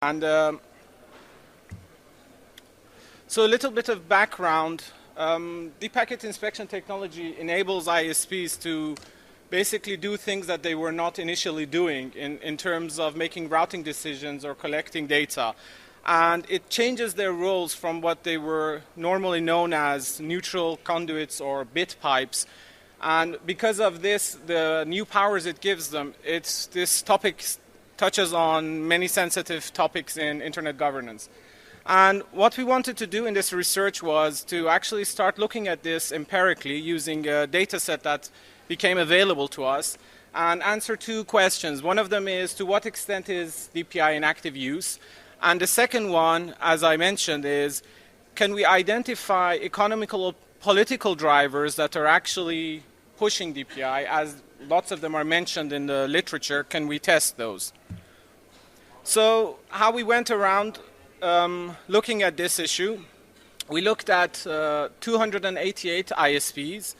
And so a little bit of background. Deep packet inspection technology enables ISPs to basically do things that they were not initially doing in terms of making routing decisions or collecting data. And it changes their roles from what they were normally known as neutral conduits or bit pipes. And because of this, the new powers it gives them, this topic touches on many sensitive topics in internet governance. And what we wanted to do in this research was to actually start looking at this empirically using a data set that became available to us and answer two questions. One of them is, to what extent is DPI in active use? And the second one, as I mentioned, is, can we identify economical or political drivers that are actually pushing DPI? As lots of them are mentioned in the literature, can we test those? So how we went around looking at this issue, we looked at 288 ISPs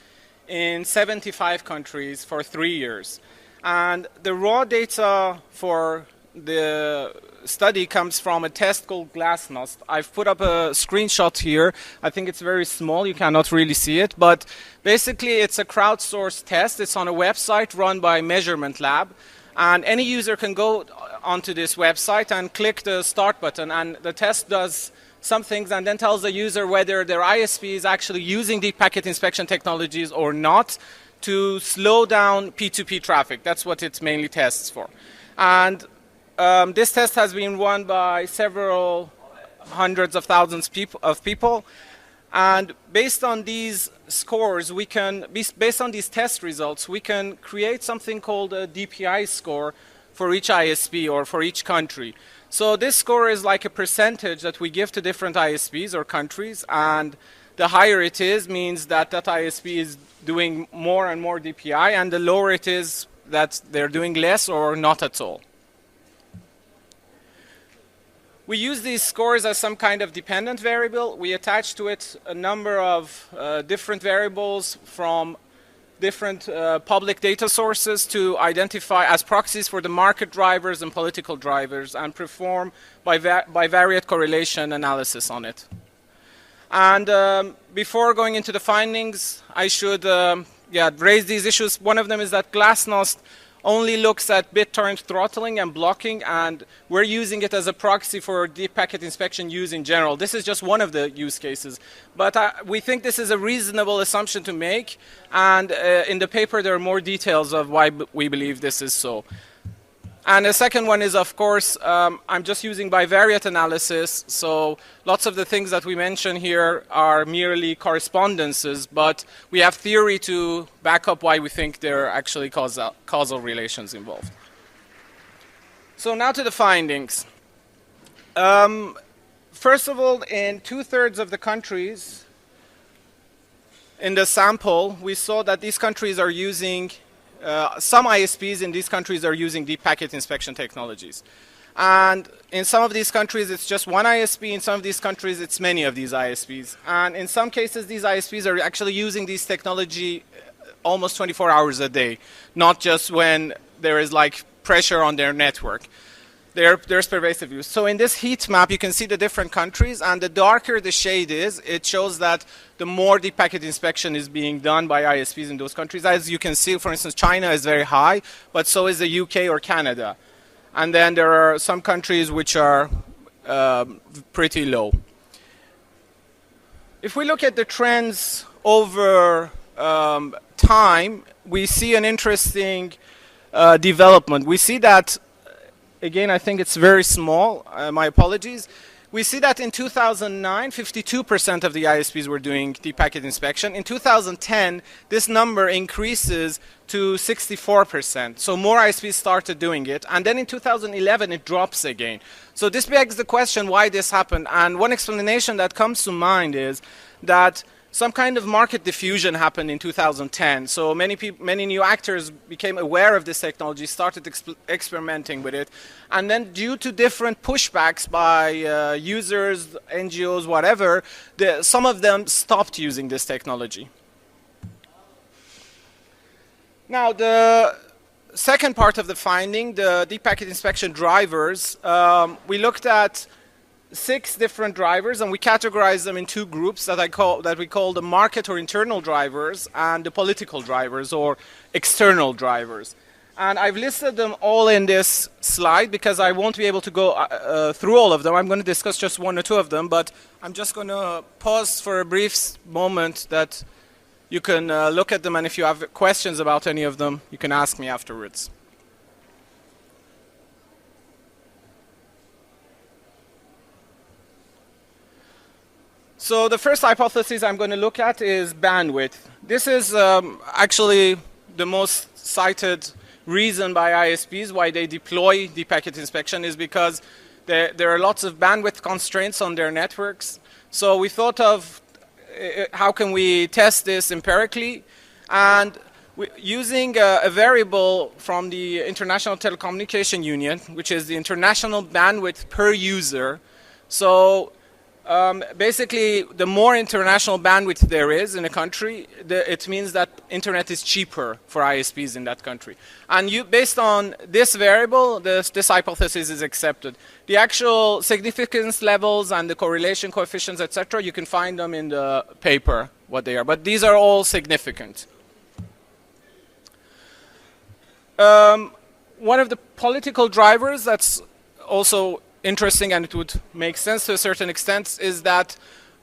in 75 countries for 3 years. And the raw data for the study comes from a test called Glasnost. I've put up a screenshot here. I think it's very small, you cannot really see it, but basically it's a crowdsourced test. It's on a website run by Measurement Lab, and any user can go onto this website and click the start button, and the test does some things and then tells the user whether their ISP is actually using deep packet inspection technologies or not to slow down P2P traffic. That's what it mainly tests for. And this test has been run by several hundreds of thousands of people. And based on these scores, based on these test results, we can create something called a DPI score for each ISP or for each country. So this score is like a percentage that we give to different ISPs or countries, and the higher it is means that that ISP is doing more and more DPI, and the lower it is that they're doing less or not at all. We use these scores as some kind of dependent variable. We attach to it a number of different variables from different public data sources to identify as proxies for the market drivers and political drivers, and perform bivariate correlation analysis on it. And before going into the findings, I should raise these issues. One of them is that Glasnost only looks at BitTorrent throttling and blocking, and we're using it as a proxy for deep packet inspection use in general. This is just one of the use cases, but we think this is a reasonable assumption to make, and in the paper there are more details of why we believe this is so. And the second one is, of course, I'm just using bivariate analysis, so lots of the things that we mention here are merely correspondences, but we have theory to back up why we think there are actually causal relations involved. So now to the findings. First of all, in 2/3 of the countries in the sample, we saw that these countries are using some ISPs in these countries are using deep packet inspection technologies. And in some of these countries, it's just one ISP. In some of these countries, it's many of these ISPs. And in some cases, these ISPs are actually using this technology almost 24 hours a day, not just when there is like pressure on their network. There's pervasive use. So in this heat map, you can see the different countries, and the darker the shade is, it shows that the more deep packet inspection is being done by ISPs in those countries. As you can see, for instance, China is very high, but so is the UK or Canada. And then there are some countries which are pretty low. If we look at the trends over time, we see an interesting development. We see that, again, I think it's very small, my apologies. We see that in 2009, 52% of the ISPs were doing deep packet inspection. In 2010, this number increases to 64%. So more ISPs started doing it. And then in 2011, it drops again. So this begs the question why this happened. And one explanation that comes to mind is that some kind of market diffusion happened in 2010. So many new actors became aware of this technology, started experimenting with it. And then due to different pushbacks by users, NGOs, whatever, some of them stopped using this technology. Now, the second part of the finding, the deep packet inspection drivers, we looked at 6 different drivers, and we categorized them in 2 groups that we call the market or internal drivers and the political drivers or external drivers. And I've listed them all in this slide because I won't be able to go through all of them. I'm going to discuss just 1 or 2 of them, but I'm just going to pause for a brief moment that you can look at them, and if you have questions about any of them, you can ask me afterwards. So the first hypothesis I'm going to look at is bandwidth. This is actually the most cited reason by ISPs why they deploy deep packet inspection, is because there are lots of bandwidth constraints on their networks. So we thought of how can we test this empirically, and using a variable from the International Telecommunication Union, which is the international bandwidth per user. So basically, the more international bandwidth there is in a country, it means that internet is cheaper for ISPs in that country. And based on this variable, this hypothesis is accepted. The actual significance levels and the correlation coefficients, etc., you can find them in the paper, what they are. But these are all significant. One of the political drivers that's also interesting, and it would make sense to a certain extent, is that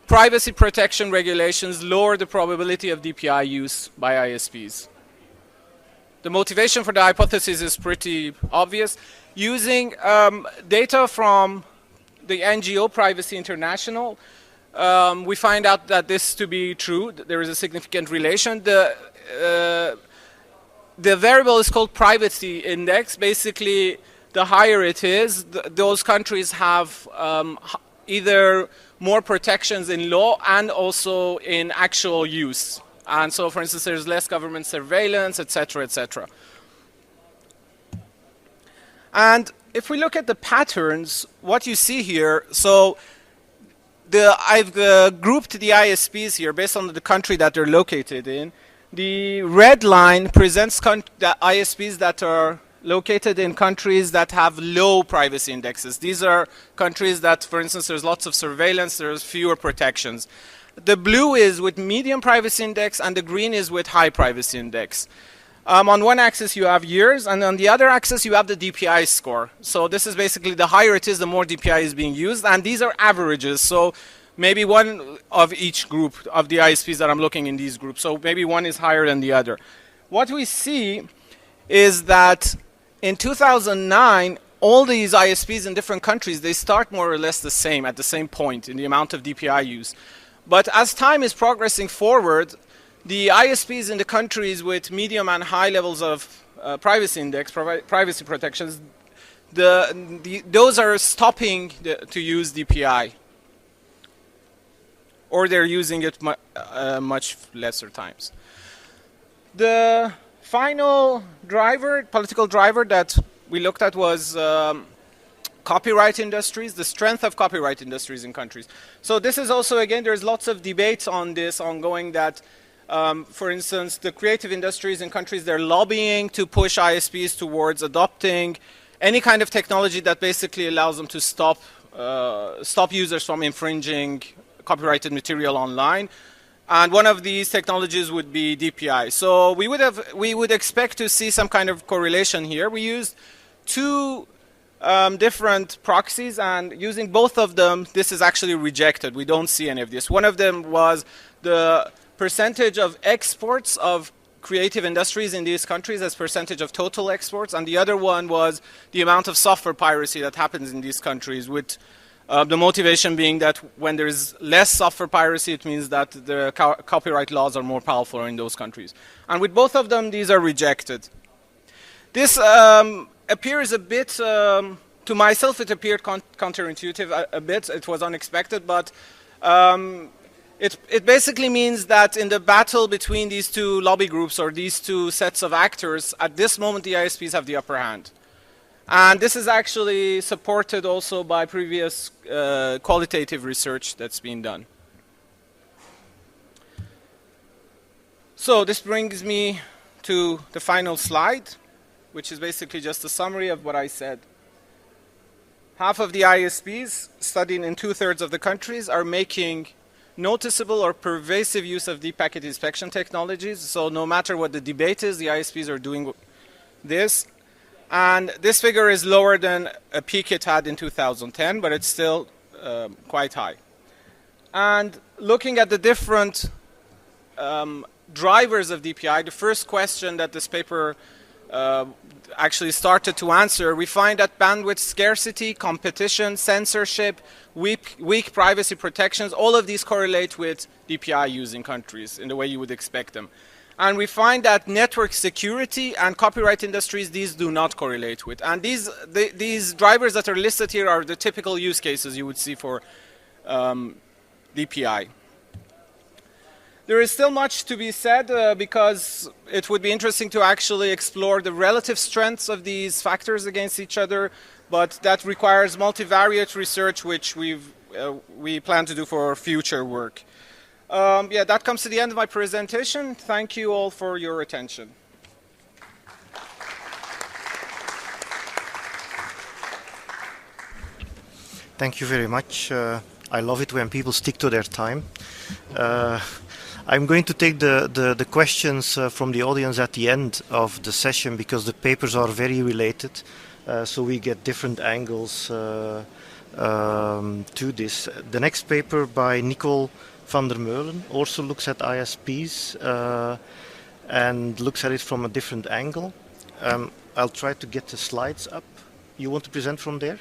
privacy protection regulations lower the probability of DPI use by ISPs. The motivation for the hypothesis is pretty obvious. Using data from the NGO Privacy International, we find out that this to be true. There is a significant relation. The variable is called privacy index. Basically, the higher it is, those countries have either more protections in law and also in actual use. And so, for instance, there's less government surveillance, etc., etc. And if we look at the patterns, what you see here, so I've grouped the ISPs here based on the country that they're located in. The red line presents the ISPs that are located in countries that have low privacy indexes. These are countries that, for instance, there's lots of surveillance, there's fewer protections. The blue is with medium privacy index, and the green is with high privacy index. On one axis you have years, and on the other axis you have the DPI score. So this is basically, the higher it is, the more DPI is being used, and these are averages. So maybe one of each group of the ISPs that I'm looking in these groups. So maybe one is higher than the other. What we see is that in 2009, all these ISPs in different countries, they start more or less the same, at the same point in the amount of DPI use. But as time is progressing forward, the ISPs in the countries with medium and high levels of privacy index, privacy protections, those are stopping to use DPI. Or they're using it much lesser times. The final driver, political driver that we looked at was copyright industries, the strength of copyright industries in countries. So this is also, again, there's lots of debates on this ongoing that, for instance, the creative industries in countries, they're lobbying to push ISPs towards adopting any kind of technology that basically allows them to stop users from infringing copyrighted material online. And one of these technologies would be DPI. So we would expect to see some kind of correlation here. We used 2 different proxies, and using both of them, this is actually rejected. We don't see any of this. One of them was the percentage of exports of creative industries in these countries as percentage of total exports, and the other one was the amount of software piracy that happens in these countries, with the motivation being that when there is less software piracy, it means that the copyright laws are more powerful in those countries. And with both of them, these are rejected. This appears a bit, to myself, it appeared counterintuitive a bit. It was unexpected, but it basically means that in the battle between these 2 lobby groups or these 2 sets of actors, at this moment, the ISPs have the upper hand. And this is actually supported also by previous qualitative research that's been done. So this brings me to the final slide. which is basically just a summary of what I said. Half of the ISPs, studied in 2/3 of the countries, are making noticeable or pervasive use of deep packet inspection technologies. So no matter what the debate is, the ISPs are doing this. And this figure is lower than a peak it had in 2010, but it's still quite high. And looking at the different drivers of DPI, the first question that this paper actually started to answer, we find that bandwidth scarcity, competition, censorship, weak privacy protections, all of these correlate with DPI use in countries in the way you would expect them. And we find that network security and copyright industries, these do not correlate with. And these drivers that are listed here are the typical use cases you would see for DPI. There is still much to be said because it would be interesting to actually explore the relative strengths of these factors against each other, but that requires multivariate research, which we plan to do for future work. Yeah, that comes to the end of my presentation. Thank you all for your attention. Thank you very much. I love it when people stick to their time. I'm going to take the questions from the audience at the end of the session because the papers are very related, so we get different angles to this. The next paper by Nicole van der Meulen also looks at ISPs and looks at it from a different angle. I'll try to get the slides up. You want to present from there?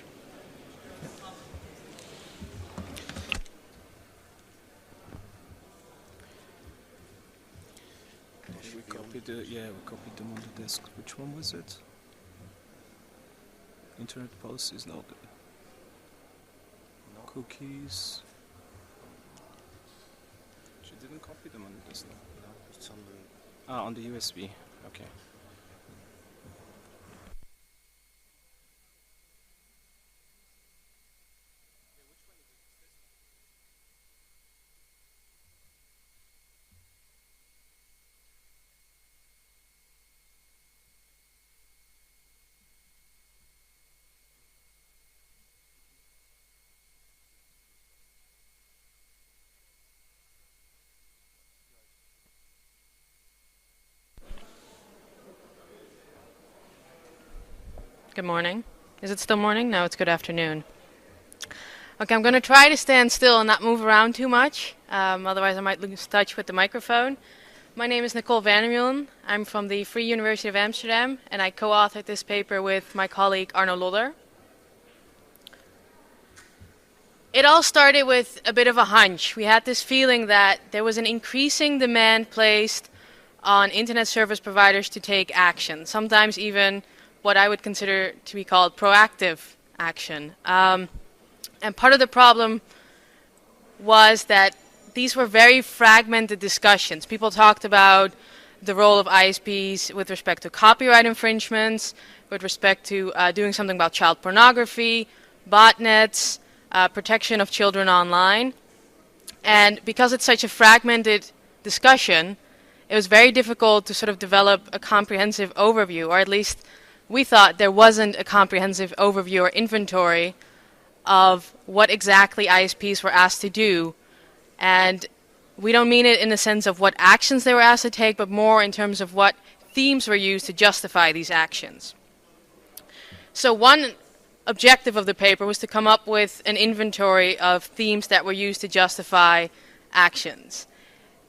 Yeah, we copied them on the desk. Which one was it? Internet policies, no. Cookies. She didn't copy them on the desk. No, it's on the... on the USB. Okay. Good morning. Is it still morning? No, it's good afternoon. Okay, I'm going to try to stand still and not move around too much. Otherwise, I might lose touch with the microphone. My name is Nicole van der Meulen. I'm from the Free University of Amsterdam, and I co-authored this paper with my colleague Arno Lodder. It all started with a bit of a hunch. We had this feeling that there was an increasing demand placed on internet service providers to take action, sometimes even what I would consider to be called proactive action. And part of the problem was that these were very fragmented discussions. People talked about the role of ISPs with respect to copyright infringements, with respect to doing something about child pornography, botnets, protection of children online. And because it's such a fragmented discussion, it was very difficult to sort of develop a comprehensive overview, or at least we thought there wasn't a comprehensive overview or inventory of what exactly ISPs were asked to do. And we don't mean it in the sense of what actions they were asked to take, but more in terms of what themes were used to justify these actions. So one objective of the paper was to come up with an inventory of themes that were used to justify actions.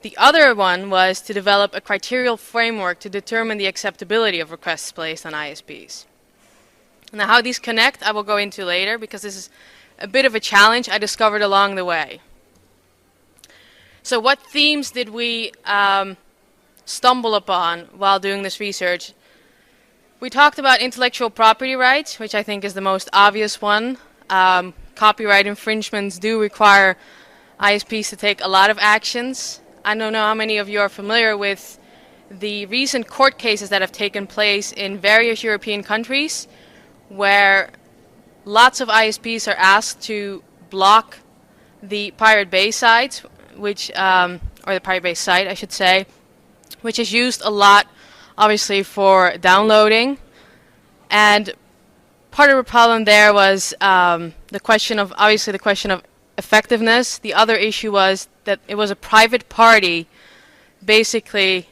The other one was to develop a criterial framework to determine the acceptability of requests placed on ISPs. Now, how these connect, I will go into later, because this is a bit of a challenge I discovered along the way. So what themes did we stumble upon while doing this research? We talked about intellectual property rights, which I think is the most obvious one. Copyright infringements do require ISPs to take a lot of actions. I don't know how many of you are familiar with the recent court cases that have taken place in various European countries where lots of ISPs are asked to block the Pirate Bay sites, which, or the Pirate Bay site, I should say, which is used a lot, obviously, for downloading And part of the problem there was the question of, obviously, the question of effectiveness. The other issue was that it was a private party basically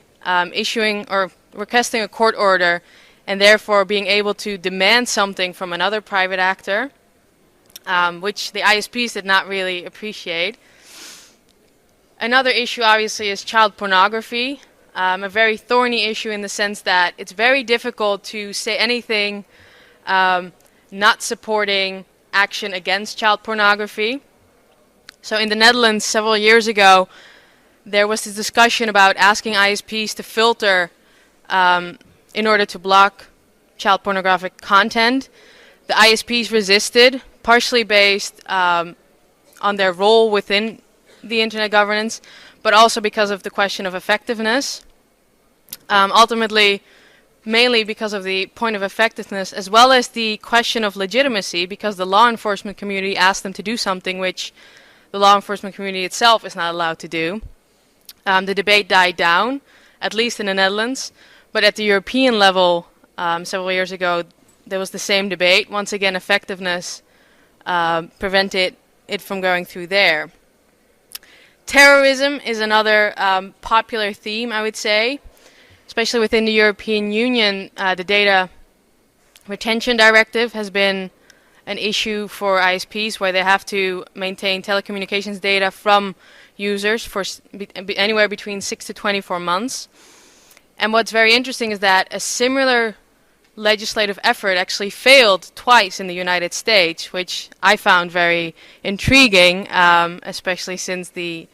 issuing or requesting a court order and therefore being able to demand something from another private actor, which the ISPs did not really appreciate. Another issue, obviously, is child pornography, a very thorny issue in the sense that it's very difficult to say anything not supporting action against child pornography. So in the Netherlands, several years ago, there was this discussion about asking ISPs to filter in order to block child pornographic content. The ISPs resisted, partially based on their role within the internet governance, but also because of the question of effectiveness. Ultimately, mainly because of the point of effectiveness, as well as the question of legitimacy, because the law enforcement community asked them to do something which the law enforcement community itself is not allowed to do. The debate died down, at least in the Netherlands, but at the European level, several years ago, there was the same debate. Once again, effectiveness prevented it from going through there. Terrorism is another popular theme, I would say, especially within the European Union. The Data Retention Directive has been an issue for ISPs, where they have to maintain telecommunications data from users for anywhere between 6 to 24 months. And what's very interesting is that a similar legislative effort actually failed twice in the United States, which I found very intriguing, especially since the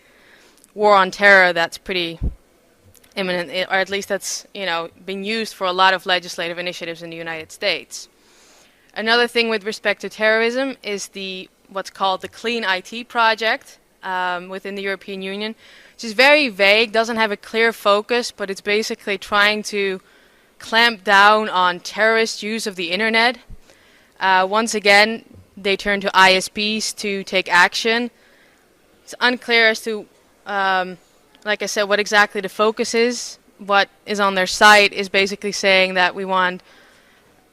war on terror that's pretty imminent, or at least that's been used for a lot of legislative initiatives in the United States. Another thing with respect to terrorism is what's called the Clean IT project within the European Union, which is very vague, doesn't have a clear focus, but it's basically trying to clamp down on terrorist use of the internet. Once again, they turn to ISPs to take action. It's unclear as to, like I said, what exactly the focus is. What is on their site is basically saying that we want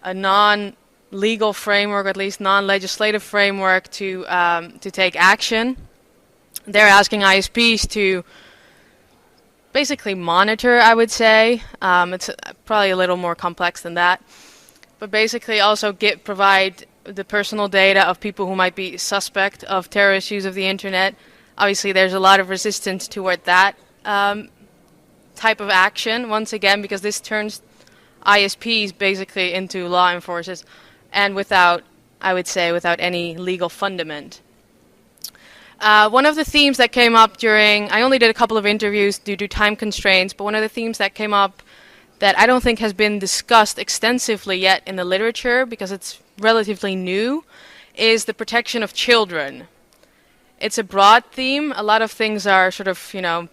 a non-legal framework, or at least non-legislative framework, to take action. They're asking ISPs to basically monitor, I would say. It's probably a little more complex than that. But basically also provide the personal data of people who might be suspect of terrorist use of the internet. Obviously, there's a lot of resistance toward that type of action, once again, because this turns ISPs basically into law enforcers, and without any legal fundament. One of the themes that came up I only did a couple of interviews due to time constraints, but one of the themes that came up that I don't think has been discussed extensively yet in the literature, because it's relatively new, is the protection of children. It's a broad theme. A lot of things are sort of,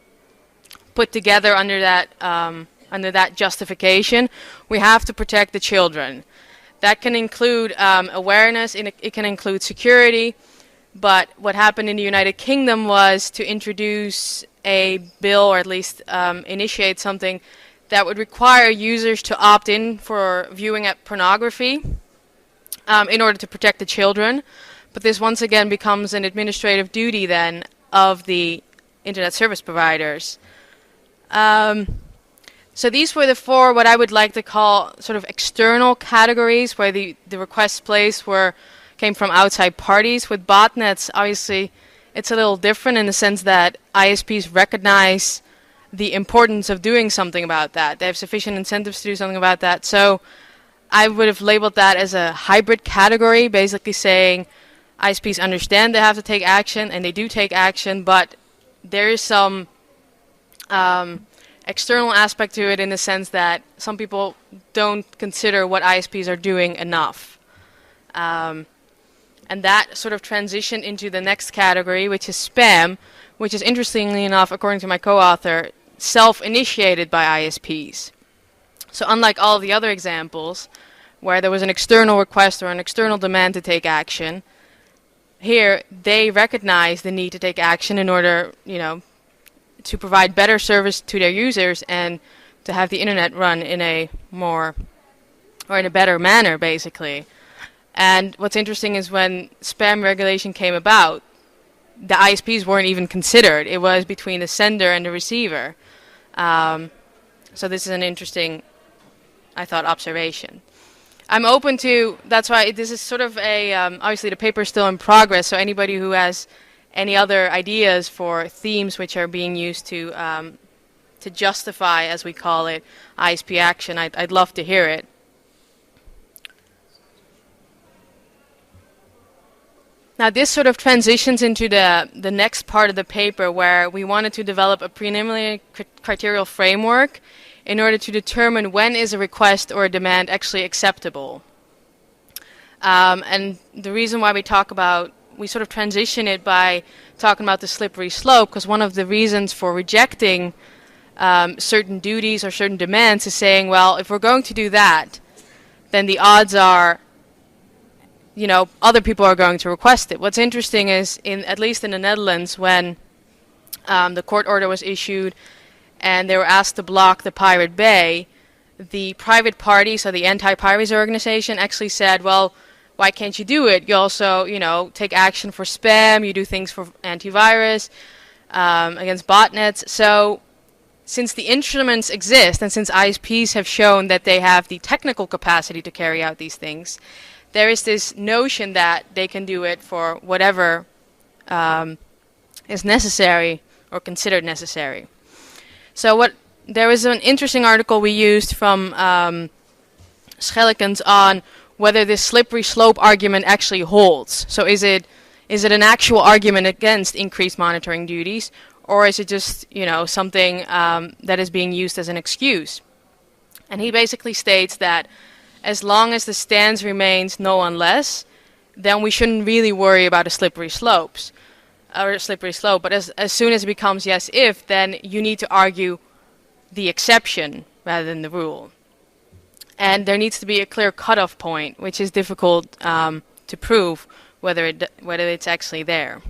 put together under that justification. We have to protect the children. That can include awareness, it can include security. But what happened in the United Kingdom was to introduce a bill, or at least initiate something that would require users to opt in for viewing at pornography in order to protect the children. But this once again becomes an administrative duty then of the internet service providers. So these were the four what I would like to call sort of external categories, where the requests placed came from outside parties. With botnets, obviously, it's a little different in the sense that ISPs recognize the importance of doing something about that. They have sufficient incentives to do something about that. So I would have labeled that as a hybrid category, basically saying ISPs understand they have to take action, and they do take action, but there is some external aspect to it, in the sense that some people don't consider what ISPs are doing enough. And that sort of transitioned into the next category, which is spam, which is, interestingly enough, according to my co-author, self-initiated by ISPs. So unlike all of the other examples, where there was an external request or an external demand to take action, here they recognize the need to take action in order, to provide better service to their users and to have the internet run in a more or in a better manner, basically. And what's interesting is when spam regulation came about, the ISPs weren't even considered. It was between the sender and the receiver. So this is an interesting, I thought, observation. I'm open to, that's why this is sort of a, obviously the paper is still in progress, so anybody who has any other ideas for themes which are being used to justify, as we call it, ISP action, I'd love to hear it. Now this sort of transitions into the next part of the paper, where we wanted to develop a preliminary criterial framework in order to determine when is a request or a demand actually acceptable. And the reason why we sort of transition it by talking about the slippery slope, because one of the reasons for rejecting certain duties or certain demands is saying, well, if we're going to do that, then the odds are, you know, other people are going to request it. What's interesting is, at least in the Netherlands, when the court order was issued and they were asked to block the Pirate Bay, the private party, so the anti-piracy organization, actually said, well, why can't you do it? You also, you know, take action for spam, you do things for antivirus, against botnets. So since the instruments exist and since ISPs have shown that they have the technical capacity to carry out these things, there is this notion that they can do it for whatever is necessary or considered necessary. So there was an interesting article we used from Schellekens on whether this slippery slope argument actually holds. So is it an actual argument against increased monitoring duties, or is it just, you know, something that is being used as an excuse? And he basically states that as long as the stance remains no unless, then we shouldn't really worry about a slippery slope. But as soon as it becomes yes if, then you need to argue the exception rather than the rule. And there needs to be a clear cutoff point, which is difficult to prove whether it's actually there.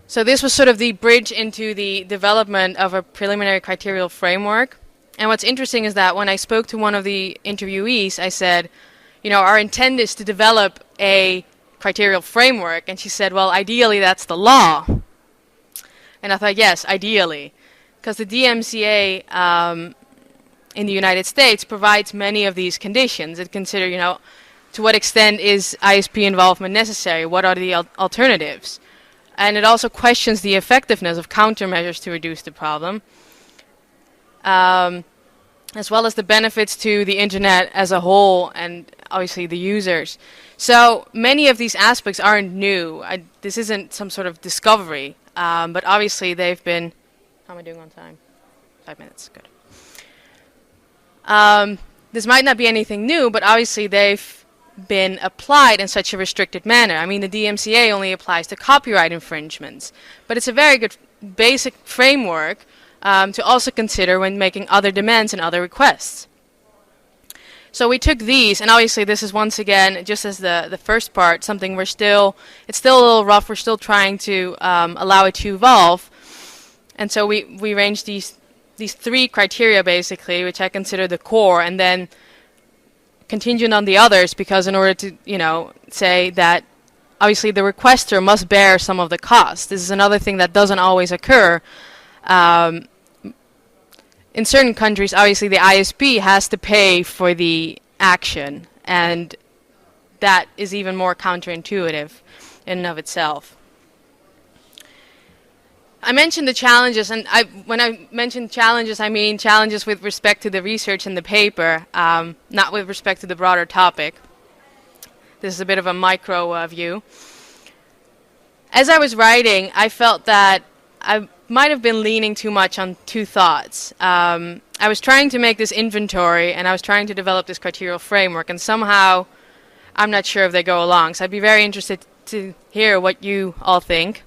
So this was sort of the bridge into the development of a preliminary criterial framework. And what's interesting is that when I spoke to one of the interviewees, I said, you know, our intent is to develop a criterial framework. And she said, well, ideally that's the law. And I thought, yes, ideally. Because the DMCA in the United States provides many of these conditions. It considers, you know, to what extent is ISP involvement necessary? What are the alternatives? And it also questions the effectiveness of countermeasures to reduce the problem. As well as the benefits to the internet as a whole and obviously the users. So many of these aspects aren't new. This isn't some sort of discovery, but obviously they've been... How am I doing on time? 5 minutes, good. This might not be anything new, but obviously they've been applied in such a restricted manner. I mean, the DMCA only applies to copyright infringements, but it's a very good basic framework to also consider when making other demands and other requests. So we took these, and obviously this is once again, just as the first part, something it's still a little rough, we're still trying to allow it to evolve. And so we arranged these three criteria basically, which I consider the core, and then contingent on the others, because in order to, you know, say that obviously the requester must bear some of the costs. This is another thing that doesn't always occur. In certain countries, obviously the ISP has to pay for the action, and that is even more counterintuitive in and of itself. I mentioned the challenges, and when I mention challenges, I mean challenges with respect to the research in the paper, not with respect to the broader topic. This is a bit of a micro view. As I was writing, I felt that I might have been leaning too much on two thoughts. I was trying to make this inventory, and I was trying to develop this criterial framework, and somehow I'm not sure if they go along. So I'd be very interested to hear what you all think.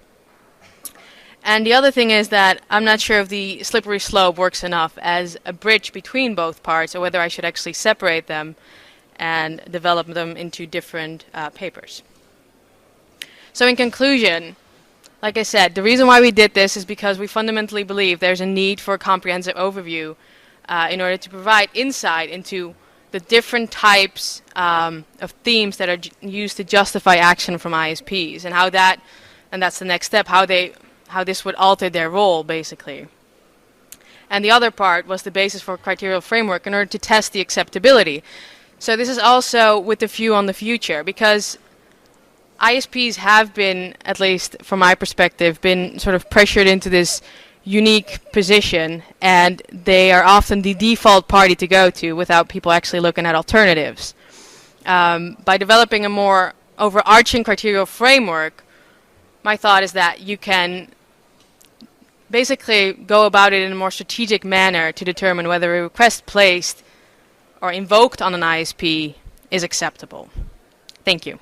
And the other thing is that I'm not sure if the slippery slope works enough as a bridge between both parts, or whether I should actually separate them and develop them into different papers. So in conclusion, like I said, the reason why we did this is because we fundamentally believe there's a need for a comprehensive overview in order to provide insight into the different types of themes that are used to justify action from ISPs, and how that, and that's the next step, how this would alter their role, basically. And the other part was the basis for a criteria framework in order to test the acceptability. So this is also with the view on the future, because ISPs have been, at least from my perspective, been sort of pressured into this unique position, and they are often the default party to go to without people actually looking at alternatives. By developing a more overarching criteria framework, my thought is that you can basically go about it in a more strategic manner to determine whether a request placed or invoked on an ISP is acceptable. Thank you.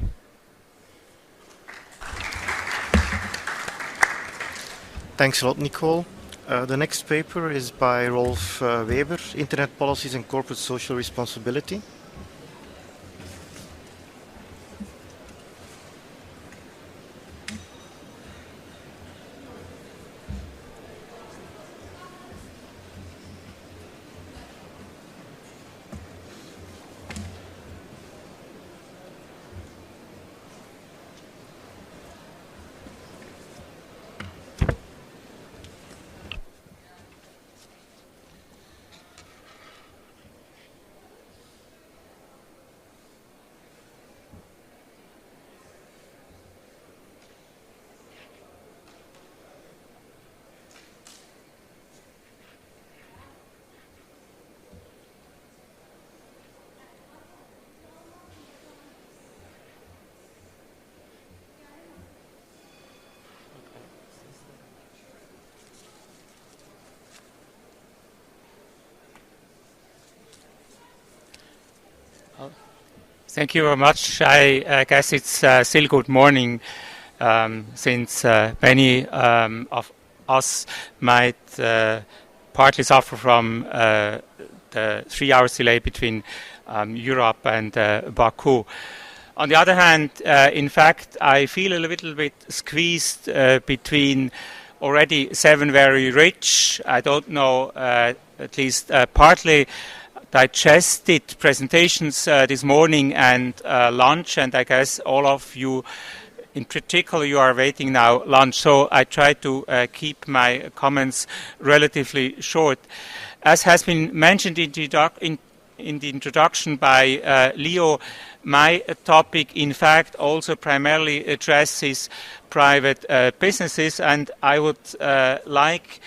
Thanks a lot, Nicole. The next paper is by Rolf Weber, Internet Policies and Corporate Social Responsibility. Thank you very much. I guess it's still good morning, since many of us might partly suffer from the 3 hours delay between Europe and Baku. On the other hand, in fact, I feel a little bit squeezed between already 7 very rich, I don't know, at least partly digested presentations this morning and lunch, and I guess all of you in particular you are waiting now lunch, so I try to keep my comments relatively short. As has been mentioned in the introduction by Leo, my topic in fact also primarily addresses private businesses, and I would like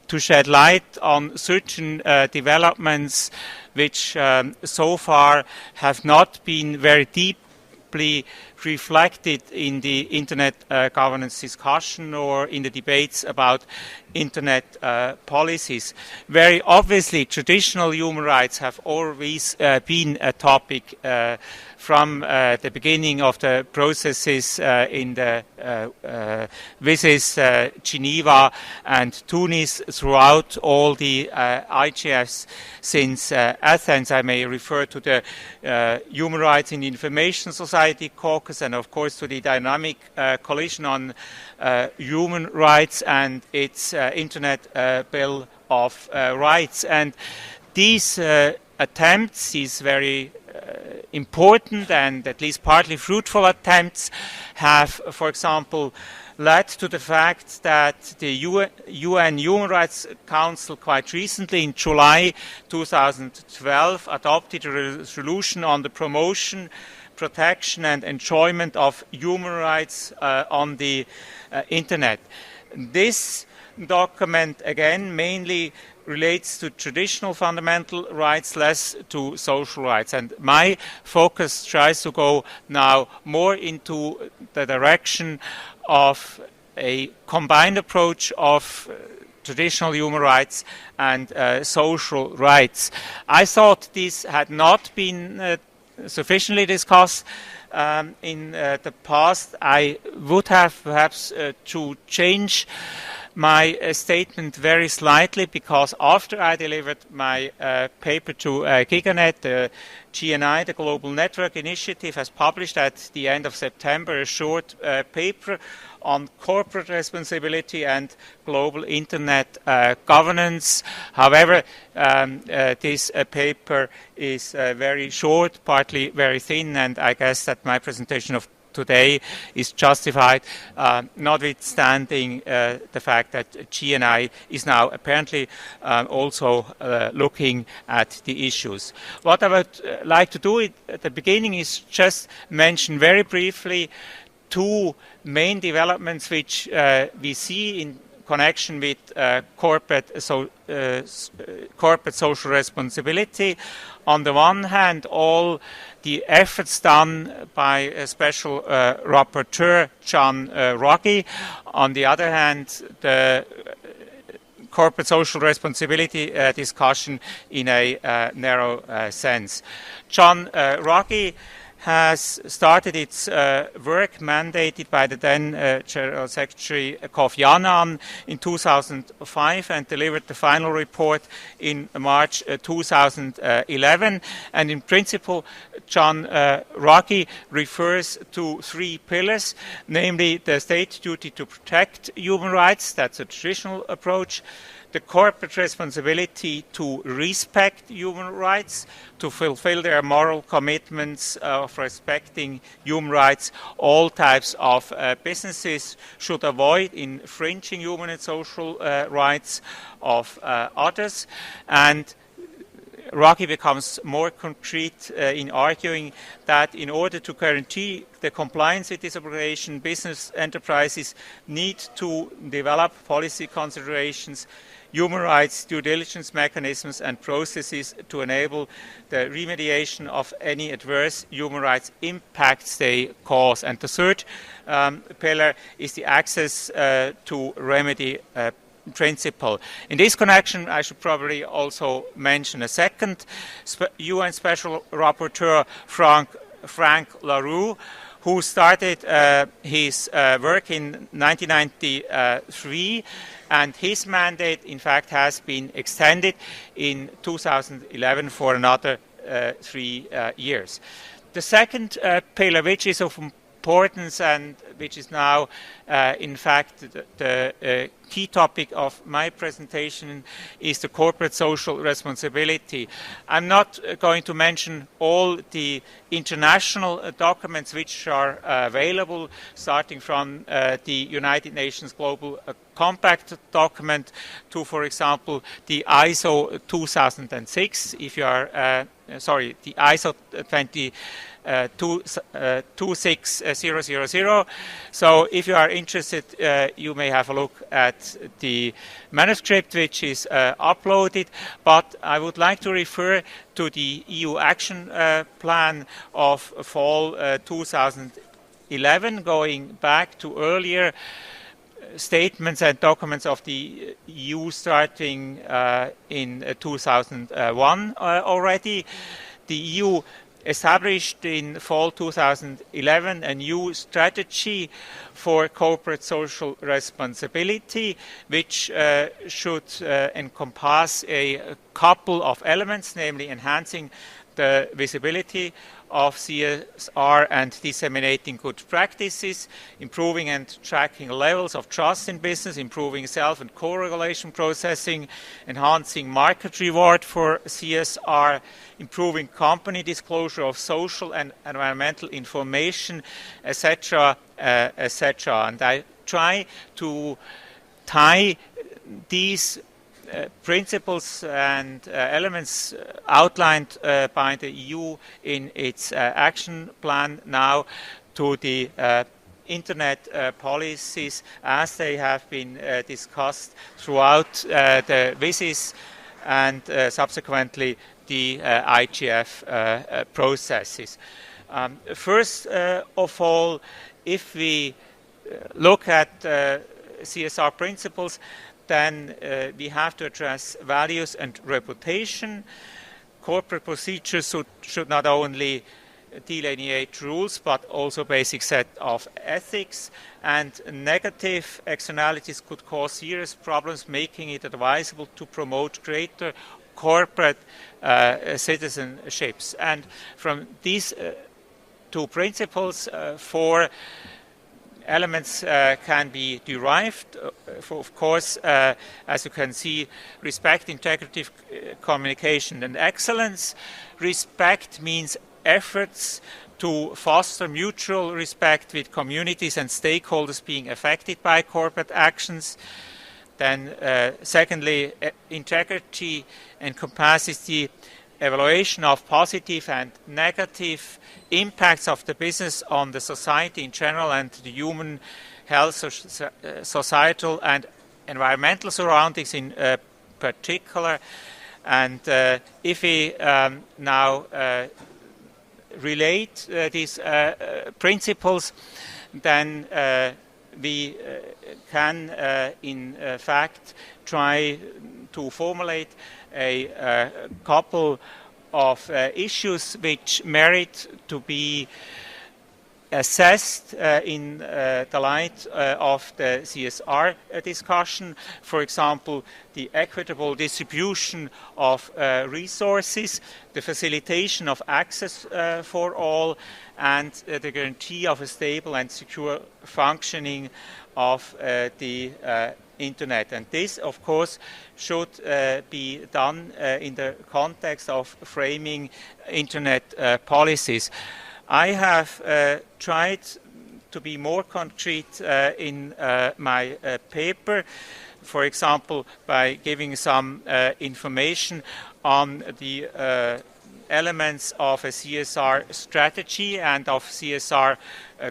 to shed light on certain developments which so far have not been very deeply reflected in the Internet governance discussion or in the debates about Internet policies. Very obviously, traditional human rights have always been a topic from the beginning of the processes in the visits Geneva and Tunis throughout all the IGFs since Athens. I may refer to the Human Rights in the Information Society Caucus and of course to the Dynamic Coalition on Human Rights and its Internet Bill of Rights. And these attempts, these very important and at least partly fruitful attempts have, for example, led to the fact that the UN Human Rights Council quite recently in July 2012 adopted a resolution on the promotion, protection and enjoyment of human rights on the Internet. This document again mainly relates to traditional fundamental rights, less to social rights. And my focus tries to go now more into the direction of a combined approach of traditional human rights and social rights. I thought this had not been sufficiently discussed in the past. I would have perhaps to change my statement very slightly, because after I delivered my paper to GIGANET, the GNI, the Global Network Initiative, has published at the end of September a short paper on corporate responsibility and global internet governance. However, this paper is very short, partly very thin, and I guess that my presentation of today is justified, notwithstanding the fact that GNI is now apparently also looking at the issues. What I would like to do at the beginning is just mention very briefly two main developments which we see in connection with corporate social responsibility. On the one hand, all the efforts done by a special rapporteur, John Ruggie. On the other hand, the corporate social responsibility discussion in a narrow sense. John Ruggie has started its work mandated by the then General Secretary Kofi Annan in 2005 and delivered the final report in March 2011. And in principle, John Ruggie refers to three pillars, namely the state duty to protect human rights, that's a traditional approach, the corporate responsibility to respect human rights, to fulfill their moral commitments of respecting human rights. All types of businesses should avoid infringing human and social rights of others. And Ruggie becomes more concrete in arguing that in order to guarantee the compliance with this obligation, business enterprises need to develop policy considerations, human rights due diligence mechanisms and processes to enable the remediation of any adverse human rights impacts they cause. And the third pillar is the access to remedy principle. In this connection, I should probably also mention a second UN Special Rapporteur, Frank LaRue, who started his work in 1993, and his mandate, in fact, has been extended in 2011 for another 3 years. The second pillar, which is of importance and which is now, in fact, the key topic of my presentation, is the corporate social responsibility. I'm not going to mention all the international documents which are available, starting from the United Nations Global Compact document to, for example, the ISO 2006. If you are, the ISO 26000. So if you are interested, you may have a look at the manuscript which is uploaded, but I would like to refer to the EU Action Plan of fall 2011, going back to earlier statements and documents of the EU starting in 2001 already. The EU established in fall 2011 a new strategy for corporate social responsibility, which should encompass a couple of elements, namely enhancing the visibility of CSR and disseminating good practices, improving and tracking levels of trust in business, improving self- and co-regulation processing, enhancing market reward for CSR, improving company disclosure of social and environmental information, etc., etc. And I try to tie these principles and elements outlined by the EU in its action plan now to the internet policies as they have been discussed throughout the WSIS and subsequently the IGF processes. First of all, if we look at CSR principles, then we have to address values and reputation. Corporate procedures should not only delineate rules, but also basic set of ethics. And negative externalities could cause serious problems, making it advisable to promote greater corporate citizenships. And from these two principles, 4 elements can be derived. Of course, as you can see, respect, integrity, communication, and excellence. Respect means efforts to foster mutual respect with communities and stakeholders being affected by corporate actions. Then, secondly, integrity encompasses the evaluation of positive and negative impacts of the business on the society in general and the human health, societal and environmental surroundings in particular. And if we now relate these principles, then we can in fact try to formulate a couple of issues which merit to be assessed in the light of the CSR discussion. For example, the equitable distribution of resources, the facilitation of access for all, and the guarantee of a stable and secure functioning of the Internet. And this, of course, should be done in the context of framing Internet policies. I have tried to be more concrete in my paper, for example, by giving some information on the elements of a CSR strategy and of CSR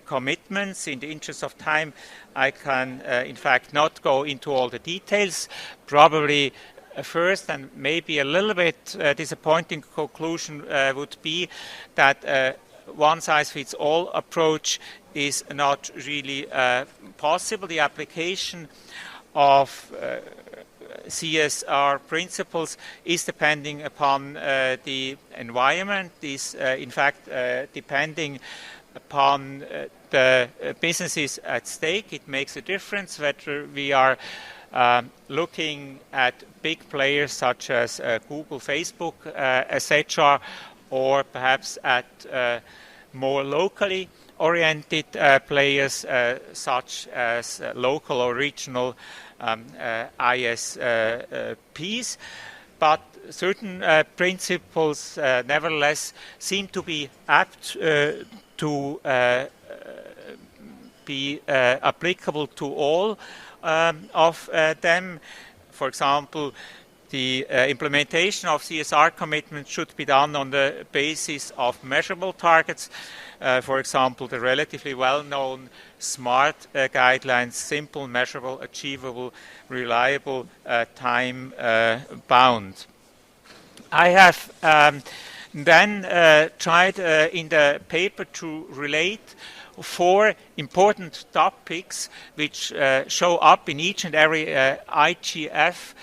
commitments. In the interest of time, I can, in fact, not go into all the details. Probably first and maybe a little bit disappointing conclusion would be that one-size-fits-all approach is not really possible. The application of CSR principles is depending upon the environment, is in fact depending upon the businesses at stake. It makes a difference whether we are looking at big players such as Google, Facebook, etc., or perhaps at more locally oriented players such as local or regional ISPs. But certain principles nevertheless seem to be apt to be applicable to all of them. For example, the implementation of CSR commitments should be done on the basis of measurable targets. For example, the relatively well-known SMART guidelines: simple, measurable, achievable, reliable, time-bound. I have then tried in the paper to relate 4 important topics which show up in each and every IGF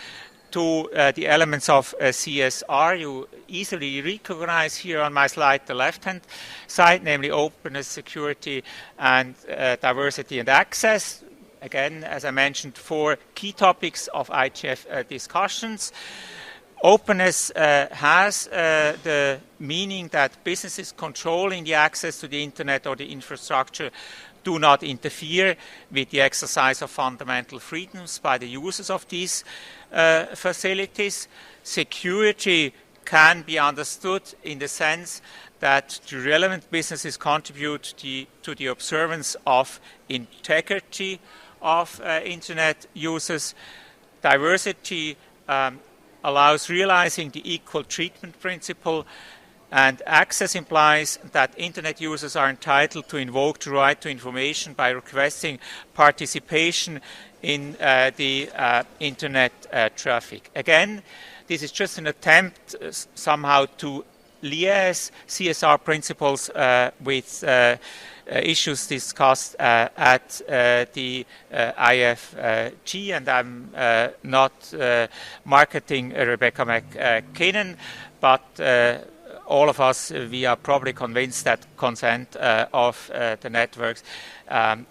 to the elements of CSR. You easily recognize here on my slide the left-hand side, namely openness, security, and diversity and access. Again, as I mentioned, 4 key topics of IGF discussions. Openness has the meaning that businesses controlling the access to the Internet or the infrastructure do not interfere with the exercise of fundamental freedoms by the users of these facilities. Security can be understood in the sense that the relevant businesses contribute to the observance of integrity of Internet users. Diversity allows realizing the equal treatment principle, and access implies that Internet users are entitled to invoke the right to information by requesting participation in the Internet traffic. Again, this is just an attempt somehow to liaise CSR principles with issues discussed at the IFG, and I'm not marketing Rebecca McKinnon, but all of us, we are probably convinced that consent of the networks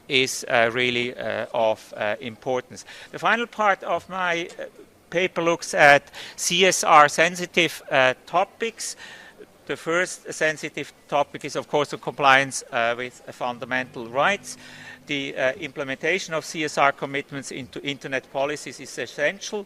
is really of importance. The final part of my paper looks at CSR-sensitive topics. The first sensitive topic is, of course, the compliance with fundamental rights. The implementation of CSR commitments into Internet policies is essential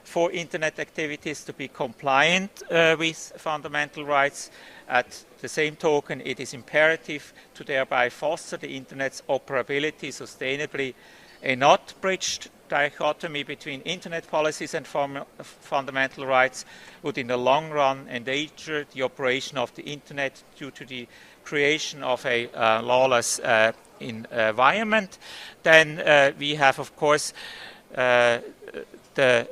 for Internet activities to be compliant with fundamental rights. At the same token, it is imperative to thereby foster the Internet's operability sustainably. A not breached dichotomy between Internet policies and fundamental rights would in the long run endanger the operation of the Internet due to the creation of a lawless environment. Then we have, of course, the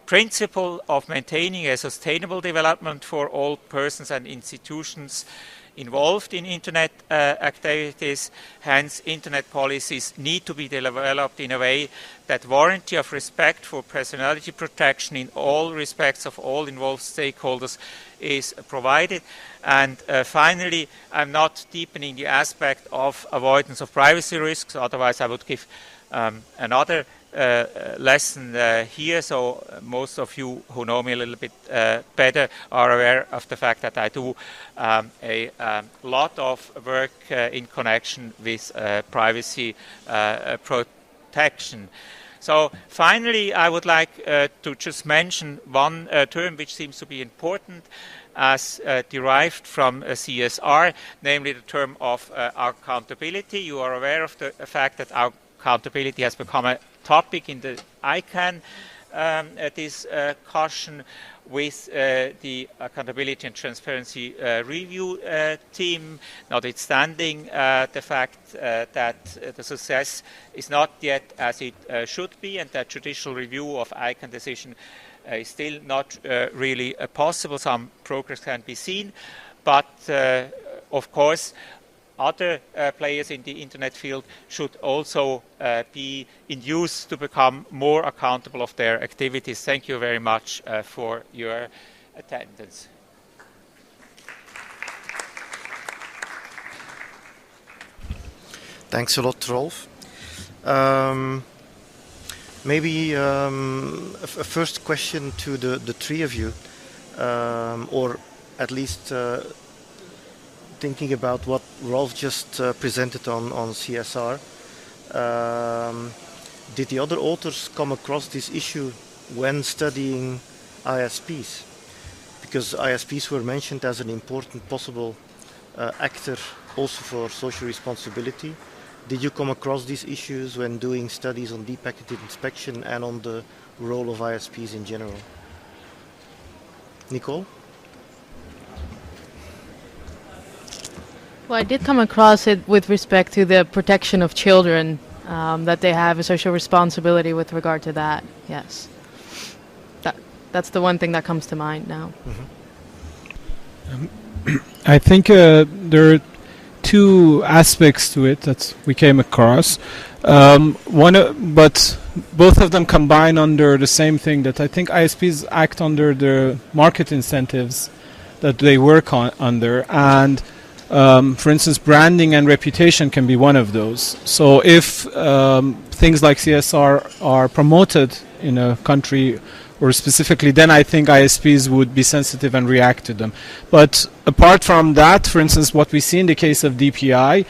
principle of maintaining a sustainable development for all persons and institutions involved in Internet activities. Hence, Internet policies need to be developed in a way that warranty of respect for personality protection in all respects of all involved stakeholders is provided. And finally, I'm not deepening the aspect of avoidance of privacy risks, otherwise I would give another lesson here. So most of you who know me a little bit better are aware of the fact that I do a lot of work in connection with privacy protection. So finally, I would like to just mention one term which seems to be important as derived from CSR, namely the term of accountability. You are aware of the fact that accountability has become a topic in the ICANN discussion with the Accountability and Transparency Review team, notwithstanding the fact that the success is not yet as it should be, and that judicial review of ICANN decision is still not really possible. Some progress can be seen, but of course other players in the Internet field should also be induced to become more accountable of their activities. Thank you very much for your attendance. Thanks a lot, Rolf. Maybe a first question to the three of you, or at least thinking about what Rolf just presented on CSR. Did the other authors come across this issue when studying ISPs? Because ISPs were mentioned as an important possible actor also for social responsibility. Did you come across these issues when doing studies on deep packet inspection and on the role of ISPs in general? Nicole? Well, I did come across it with respect to the protection of children, that they have a social responsibility with regard to that, yes. That's the one thing that comes to mind now. Mm-hmm. I think there are two aspects to it that we came across. But both of them combine under the same thing, that I think ISPs act under the market incentives that they work on under, and for instance, branding and reputation can be one of those. So if things like CSR are promoted in a country or specifically, then I think ISPs would be sensitive and react to them. But apart from that, for instance, what we see in the case of DPI,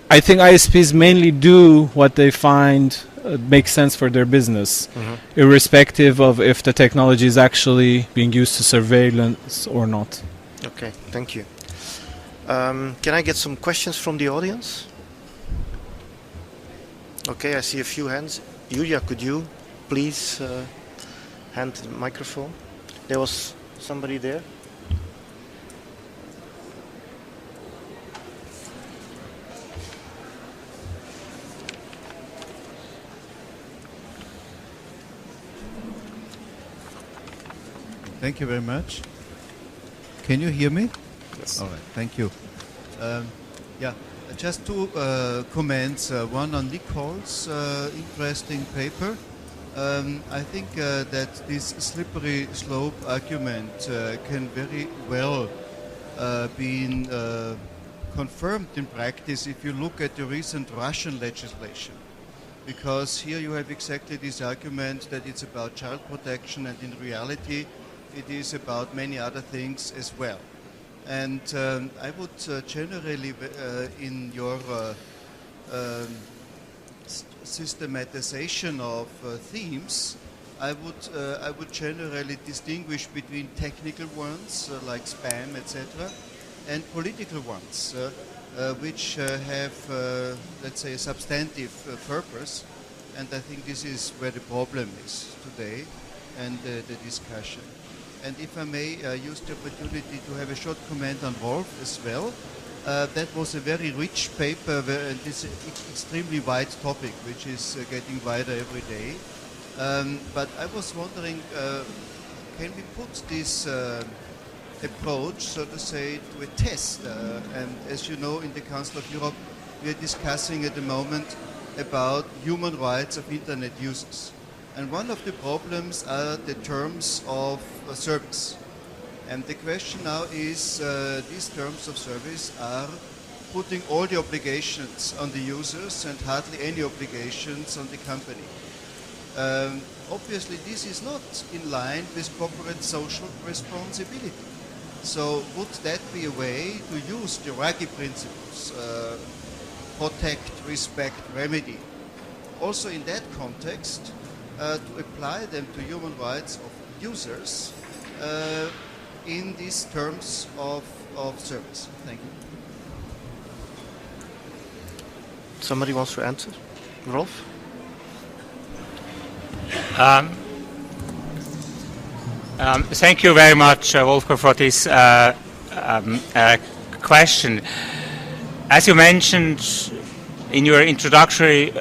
I think ISPs mainly do what they find makes sense for their business, irrespective of if the technology is actually being used to surveillance or not. Okay, thank you. Can I get some questions from the audience? Okay, I see a few hands. Julia, could you please hand the microphone? There was somebody there. Thank you very much. Can you hear me? Yes. All right, thank you. Yeah, just two comments. One on Nicole's interesting paper. I think that this slippery slope argument can very well been confirmed in practice if you look at the recent Russian legislation. Because here you have exactly this argument that it's about child protection, and in reality it is about many other things as well. And I would generally, in your systematization of themes, I would generally distinguish between technical ones like spam, etc., and political ones, which have, let's say, a substantive purpose. And I think this is where the problem is today, and the discussion. And if I may use the opportunity to have a short comment on Rolf as well. That was a very rich paper, and this extremely wide topic, which is getting wider every day. But I was wondering, can we put this approach, so to say, to a test? And as you know, in the Council of Europe, we are discussing at the moment about human rights of Internet users. And one of the problems are the terms of service. And the question now is, these terms of service are putting all the obligations on the users and hardly any obligations on the company. Obviously, this is not in line with corporate social responsibility. So would that be a way to use the Ruggie principles, protect, respect, remedy, also in that context, to apply them to human rights of users in these terms of service? Thank you. Somebody wants to answer? Rolf? Thank you very much, Wolfgang, for this question. As you mentioned in your introductory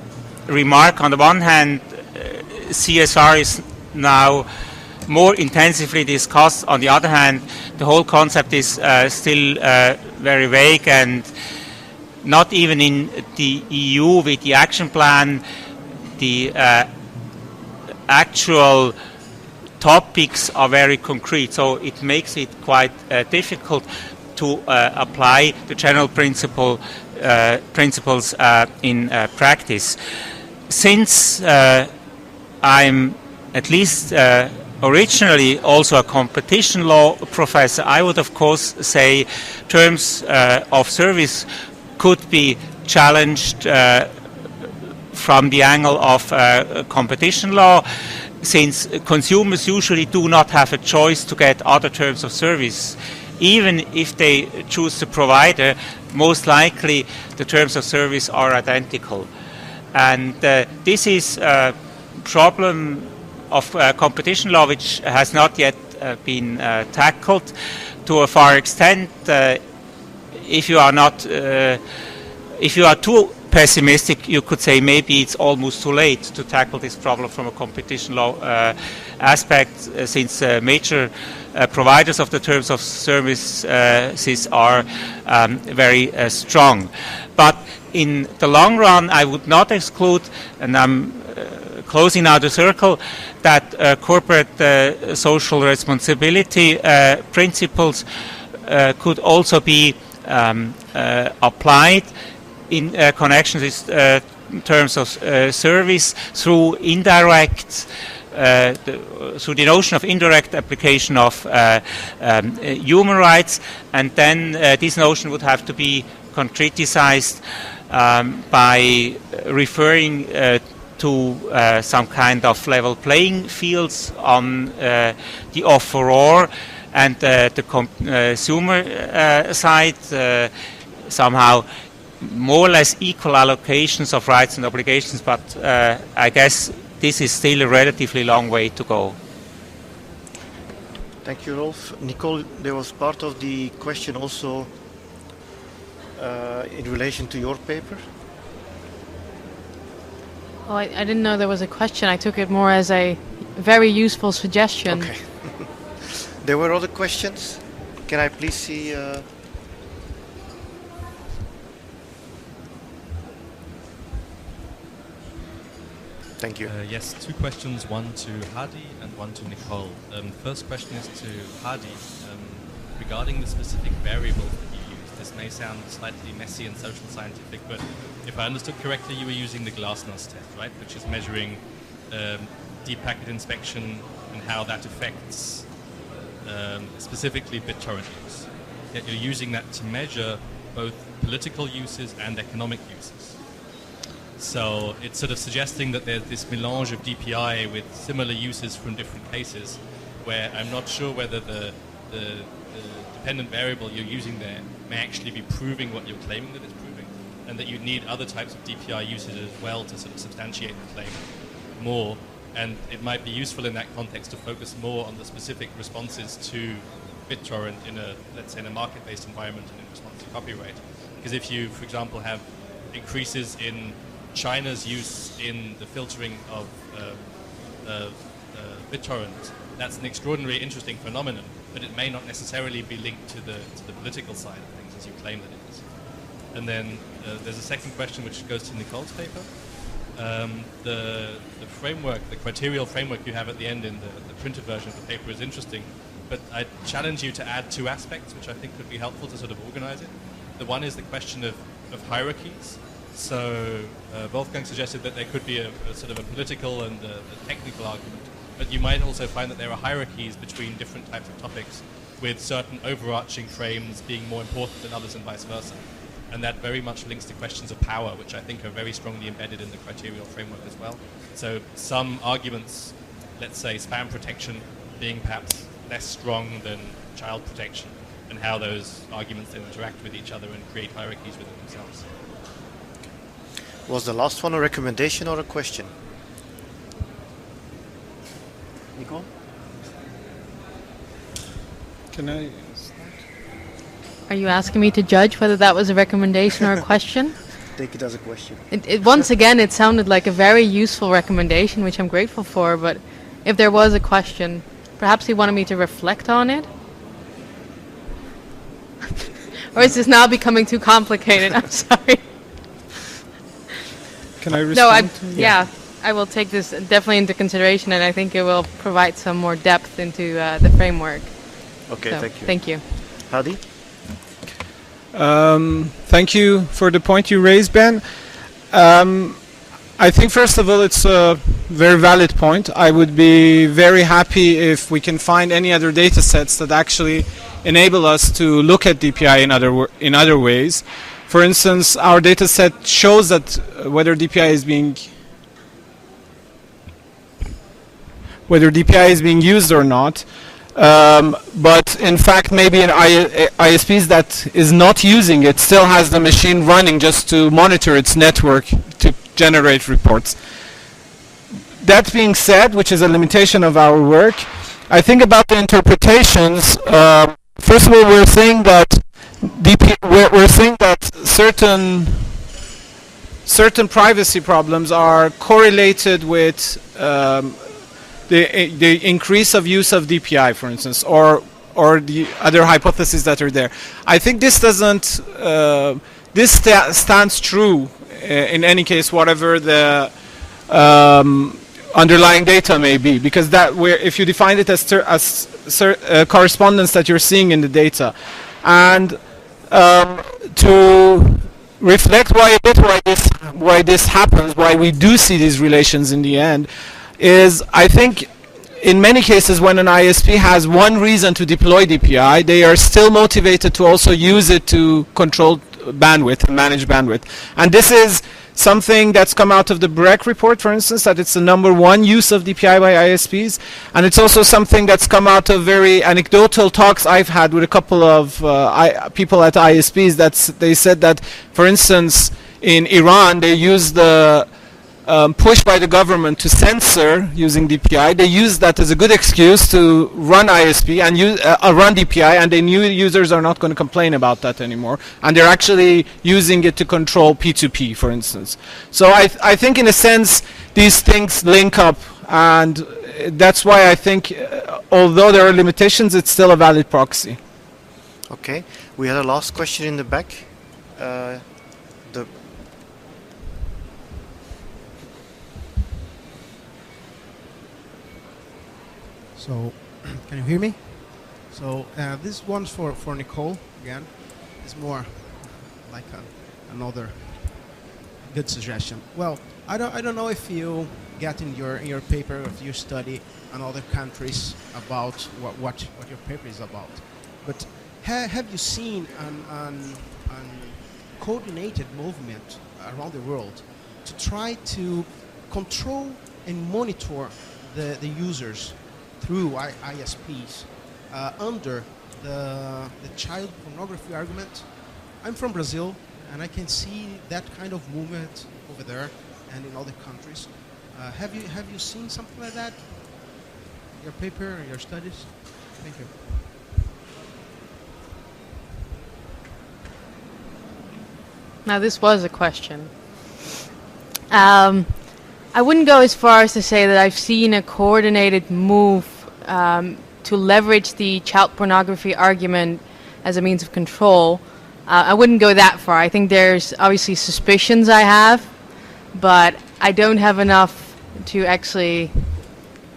remark, on the one hand, CSR is now more intensively discussed. On the other hand, the whole concept is still very vague, and not even in the EU with the action plan, the actual topics are very concrete. So it makes it quite difficult to apply the general principles in practice. Since I'm at least originally also a competition law professor, I would of course say terms of service could be challenged from the angle of competition law, since consumers usually do not have a choice to get other terms of service. Even if they choose the provider, most likely the terms of service are identical. And this is a problem of competition law which has not yet been tackled to a far extent. If you are not, if you are too pessimistic, you could say maybe it's almost too late to tackle this problem from a competition law aspect, since major providers of the terms of services are very strong. But in the long run, I would not exclude, and I'm closing now the circle, that corporate social responsibility principles could also be applied in connection with terms of service through indirect, through the notion of indirect application of human rights, and then this notion would have to be concretized by referring to some kind of level playing fields on the offeror and the consumer side, somehow more or less equal allocations of rights and obligations, but I guess this is still a relatively long way to go. Thank you, Rolf. Nicole, there was part of the question also in relation to your paper. Oh, I didn't know there was a question. I took it more as a very useful suggestion. Okay. There were other questions. Can I please see? Thank you. Yes, two questions, one to Hadi and one to Nicole. First question is to Hadi. regarding the specific variables that you use, this may sound slightly messy and social scientific, but if I understood correctly, you were using the Glasnost test, right? Which is measuring deep packet inspection and how that affects specifically BitTorrent use. Yet you're using that to measure both political uses and economic uses. So it's sort of suggesting that there's this melange of DPI with similar uses from different cases, where I'm not sure whether the dependent variable you're using there may actually be proving what you're claiming that it's proving, and that you need other types of DPI usage as well to sort of substantiate the claim more. And it might be useful in that context to focus more on the specific responses to BitTorrent in a, let's say, in a market-based environment and in response to copyright. Because if you, for example, have increases in China's use in the filtering of BitTorrent, that's an extraordinarily interesting phenomenon, but it may not necessarily be linked to the political side of things as you claim that it is. And then there's a second question which goes to Nicole's paper. The framework, the criterial framework you have at the end in the printed version of the paper is interesting, but I challenge you to add two aspects which I think could be helpful to sort of organize it. The one is the question of hierarchies. So Wolfgang suggested that there could be a sort of a political and a technical argument, but you might also find that there are hierarchies between different types of topics, with certain overarching frames being more important than others and vice versa. And that very much links to questions of power, which I think are very strongly embedded in the criterial framework as well. So some arguments, let's say spam protection being perhaps less strong than child protection, and how those arguments then interact with each other and create hierarchies within themselves. Was the last one a recommendation or a question? Nicole? Can I? Are you asking me to judge whether that was a recommendation or a question? Take it as a question. Once again, it sounded like a very useful recommendation, which I'm grateful for, but if there was a question, perhaps he wanted me to reflect on it? Or is this now becoming too complicated? I'm sorry. Can I respond? No, yeah, I will take this definitely into consideration, and I think it will provide some more depth into the framework. Okay, So, thank you. Thank you. Hadi? Thank you for the point you raised, Ben. I think first of all it's a very valid point. I would be very happy if we can find any other data sets that actually enable us to look at DPI in other ways. For instance, our data set shows that whether DPI is being used or not. But in fact, maybe an ISP that is not using it still has the machine running just to monitor its network to generate reports. That being said, which is a limitation of our work, I think about the interpretations. First of all, we're saying that certain privacy problems are correlated with the increase of use of DPI, for instance, or the other hypotheses that are there. I think this doesn't. This stands true in any case, whatever the underlying data may be, because if you define it as correspondence that you're seeing in the data, and to reflect why this happens, why we do see these relations in the end, is I think in many cases when an ISP has one reason to deploy DPI, they are still motivated to also use it to control bandwidth and manage bandwidth. And this is something that's come out of the Breck report, for instance, that it's the #1 use of DPI by ISPs. And it's also something that's come out of very anecdotal talks I've had with a couple of people at ISPs. They said that, for instance, in Iran, they use the push by the government to censor using DPI. They use that as a good excuse to run ISP and run DPI, and they knew users are not going to complain about that anymore. And they're actually using it to control P2P, for instance. So I think in a sense these things link up, and that's why I think although there are limitations, it's still a valid proxy. Okay, we had a last question in the back. So, can you hear me? So this one's for Nicole again. It's more like another good suggestion. Well, I don't know if you get in your paper, if you study in other countries about what your paper is about, but have you seen an coordinated movement around the world to try to control and monitor the users through ISPs under the child pornography argument? I'm from Brazil, and I can see that kind of movement over there and in other countries. Have you seen something like that? Your paper, your studies? Thank you. Now this was a question. I wouldn't go as far as to say that I've seen a coordinated move to leverage the child pornography argument as a means of control. I wouldn't go that far. I think there's obviously suspicions I have, but I don't have enough to actually,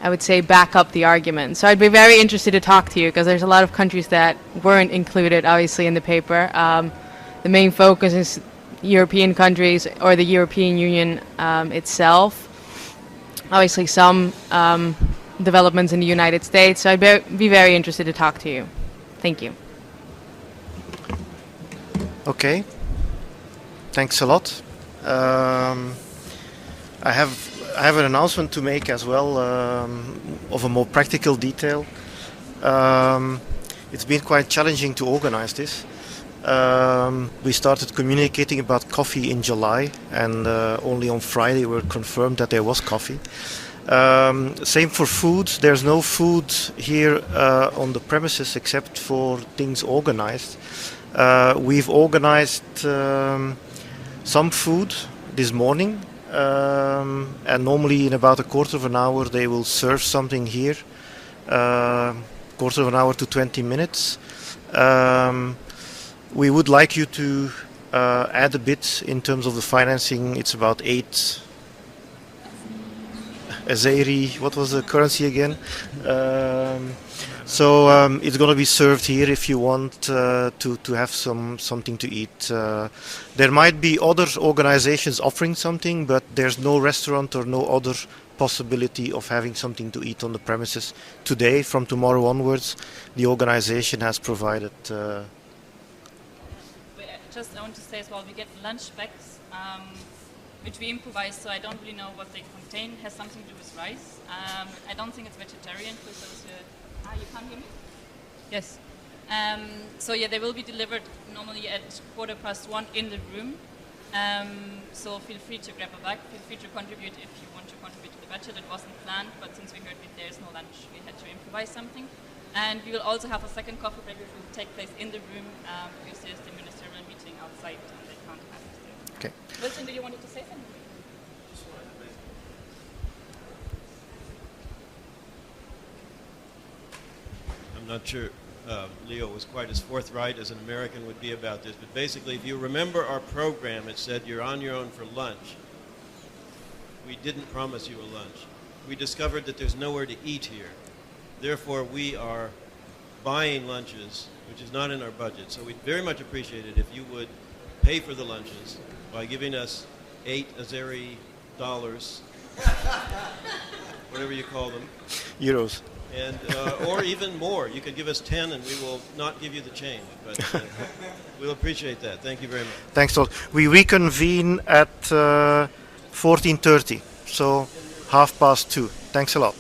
I would say, back up the argument. So I'd be very interested to talk to you, because there's a lot of countries that weren't included, obviously, in the paper. The main focus is European countries or the European Union itself. Obviously, some developments in the United States. So I'd be very interested to talk to you. Thank you. Okay. Thanks a lot. I have an announcement to make as well, of a more practical detail. It's been quite challenging to organize this. We started communicating about coffee in July, and only on Friday we were confirmed that there was coffee. Same for food. There's no food here on the premises except for things organized. We've organized some food this morning, and normally in about a quarter of an hour they will serve something here, quarter of an hour to 20 minutes. We would like you to add a bit in terms of the financing. It's about 8 Azeri, what was the currency again? So it's going to be served here if you want to have something to eat. There might be other organizations offering something, but there's no restaurant or no other possibility of having something to eat on the premises today. From tomorrow onwards, the organization has provided. I want to say as well, we get lunch bags, which we improvise, so I don't really know what they contain. It has something to do with rice. I don't think it's vegetarian for those who... you can't hear me? Yes. So yeah, they will be delivered normally at 1:15 in the room. So feel free to grab a bag, feel free to contribute if you want to contribute to the budget. It wasn't planned, but since we heard that there's no lunch, we had to improvise something. And we will also have a second coffee break, which will take place in the room, because there's the ministerial meeting outside and they can't have it there. Okay. Wilson, do you want to say something? I'm not sure Leo was quite as forthright as an American would be about this, but basically, if you remember our program, it said you're on your own for lunch. We didn't promise you a lunch. We discovered that there's nowhere to eat here. Therefore, we are buying lunches, which is not in our budget. So we'd very much appreciate it if you would pay for the lunches by giving us 8 Azeri dollars, whatever you call them. Euros. And, or even more. You could give us 10 and we will not give you the change. But we'll appreciate that. Thank you very much. Thanks a lot. We reconvene at 14:30, so 2:30. Thanks a lot.